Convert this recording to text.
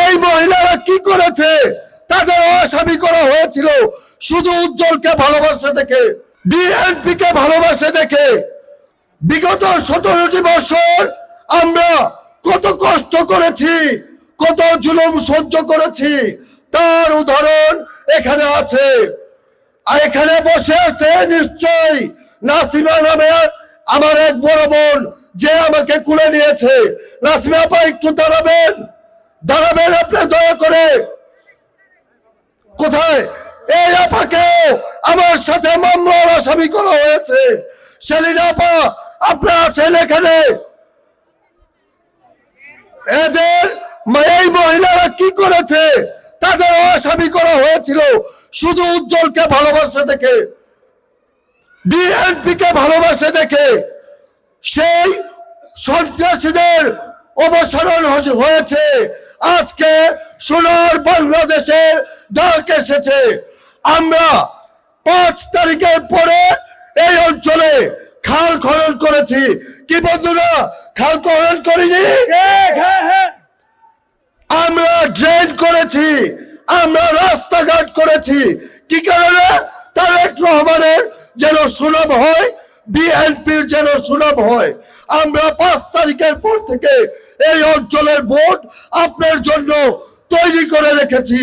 এই মহিলারা কি করেছে? তাদের আসামি করা হয়েছিল শুধু উজ্জ্বলকে ভালোবাসে দেখে, বিএনপি কে ভালোবাসে দেখে। বিগত 17টি বছর আমরা কত কষ্ট করেছি, কত জুলুম সহ্য করেছি, তার উদাহরণ এখানে আছে। আর এখানে বসে আছে নিশ্চয়ই নাসিমা নামে আমার এক বড় বোন, যে আমাকে কুলে নিয়েছে। নাসিমা আপা একটু দাঁড়াবেন, দাঁড়াবেন আপনি দয়া করে। কোথায়? এই আপাকে আমার সাথে মামলার আসামি করা হয়েছে। সেলিনা আপা আপনারা আছেন এখানে? এদের এই মহিলারা কি করেছে? তাদের আসামি করা হয়েছিল শুধু উজ্জ্বলকে ভালোবাসে দেখে, বিএনপি কে ভালোবাসে দেখে। সেই সন্ত্রাসীদের অবসারণ হয়েছে। আজকে সোনার বাংলাদেশের ডাক এসেছে। আমরা 5 তারিখের পরে এই অঞ্চলে খাল খনন করেছি। কি বন্ধুরা, খাল খনন করিনি? আমরা ড্রেন করেছি, আমরা রাস্তাঘাট করেছি। কি কারণে? তারেক রহমানের যেন সুনাম হয়, বিএনপির যেন সুনাম হয়। আমরা 5 তারিখের পর থেকে এই অঞ্চলের ভোট আপনার জন্য তৈরি করে রেখেছি।